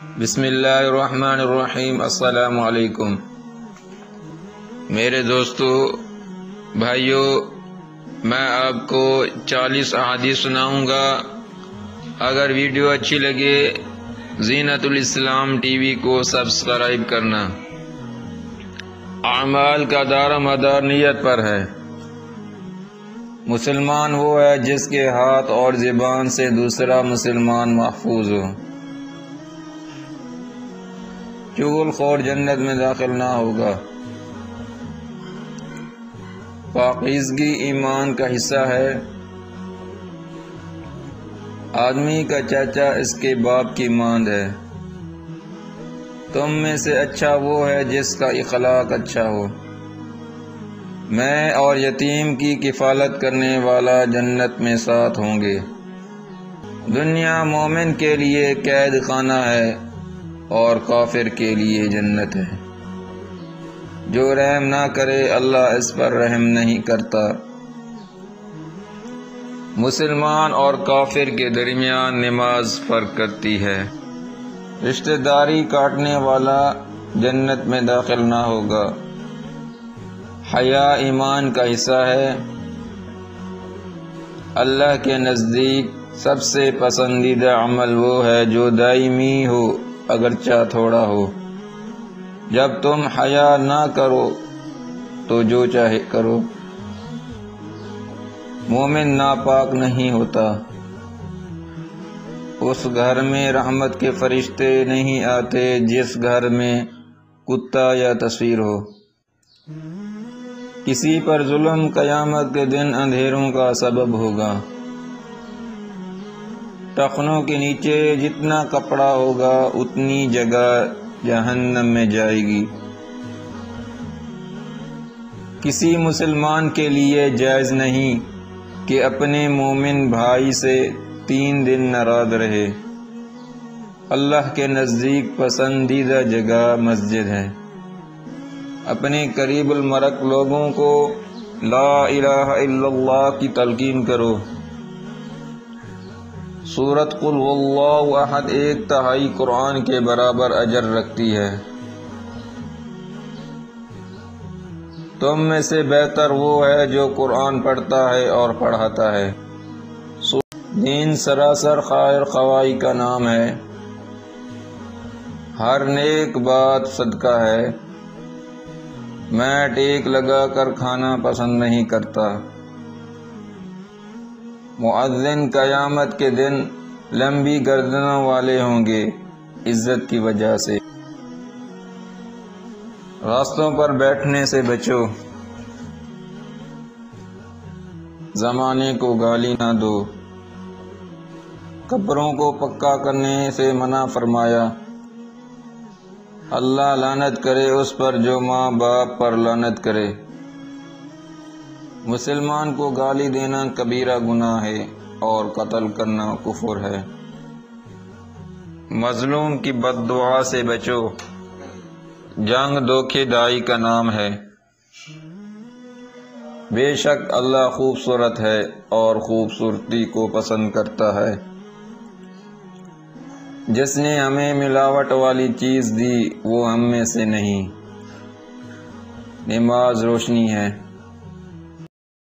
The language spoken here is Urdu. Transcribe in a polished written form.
بسم اللہ الرحمن الرحیم۔ السلام علیکم میرے دوستو بھائیو، میں آپ کو 40 احادیث سناؤں گا۔ اگر ویڈیو اچھی لگے زینت الاسلام ٹی وی کو سبسکرائب کرنا۔ اعمال کا دار و مدار نیت پر ہے۔ مسلمان وہ ہے جس کے ہاتھ اور زبان سے دوسرا مسلمان محفوظ ہو۔ چغل خور جنت میں داخل نہ ہوگا۔ پاکیزگی ایمان کا حصہ ہے۔ آدمی کا چاچا اس کے باپ کی ماند ہے۔ تم میں سے اچھا وہ ہے جس کا اخلاق اچھا ہو۔ میں اور یتیم کی کفالت کرنے والا جنت میں ساتھ ہوں گے۔ دنیا مومن کے لیے قید خانہ ہے اور کافر کے لیے جنت ہے۔ جو رحم نہ کرے اللہ اس پر رحم نہیں کرتا۔ مسلمان اور کافر کے درمیان نماز فرق کرتی ہے۔ رشتہ داری کاٹنے والا جنت میں داخل نہ ہوگا۔ حیا ایمان کا حصہ ہے۔ اللہ کے نزدیک سب سے پسندیدہ عمل وہ ہے جو دائمی ہو اگرچہ تھوڑا ہو۔ جب تم حیا نہ کرو تو جو چاہے کرو۔ مومن ناپاک نہیں ہوتا۔ اس گھر میں رحمت کے فرشتے نہیں آتے جس گھر میں کتا یا تصویر ہو۔ کسی پر ظلم قیامت کے دن اندھیروں کا سبب ہوگا۔ ٹخنوں کے نیچے جتنا کپڑا ہوگا اتنی جگہ جہنم میں جائے گی۔ کسی مسلمان کے لیے جائز نہیں کہ اپنے مومن بھائی سے 3 دن ناراض رہے۔ اللہ کے نزدیک پسندیدہ جگہ مسجد ہے۔ اپنے قریب المرء لوگوں کو لا الہ الا اللہ کی تلقین کرو۔ سورۃ قل هو اللہ احد 1/3 قرآن کے برابر اجر رکھتی ہے۔ تم میں سے بہتر وہ ہے جو قرآن پڑھتا ہے اور پڑھاتا ہے۔ دین سراسر خیر خواہی کا نام ہے۔ ہر نیک بات صدقہ ہے۔ میں ٹیک لگا کر کھانا پسند نہیں کرتا۔ مؤذن قیامت کے دن لمبی گردنوں والے ہوں گے عزت کی وجہ سے۔ راستوں پر بیٹھنے سے بچو۔ زمانے کو گالی نہ دو۔ قبروں کو پکا کرنے سے منع فرمایا۔ اللہ لعنت کرے اس پر جو ماں باپ پر لعنت کرے۔ مسلمان کو گالی دینا کبیرہ گناہ ہے اور قتل کرنا کفر ہے۔ مظلوم کی بد دعا سے بچو۔ جنگ دھوکے دائی کا نام ہے۔ بے شک اللہ خوبصورت ہے اور خوبصورتی کو پسند کرتا ہے۔ جس نے ہمیں ملاوٹ والی چیز دی وہ ہم میں سے نہیں۔ نماز روشنی ہے۔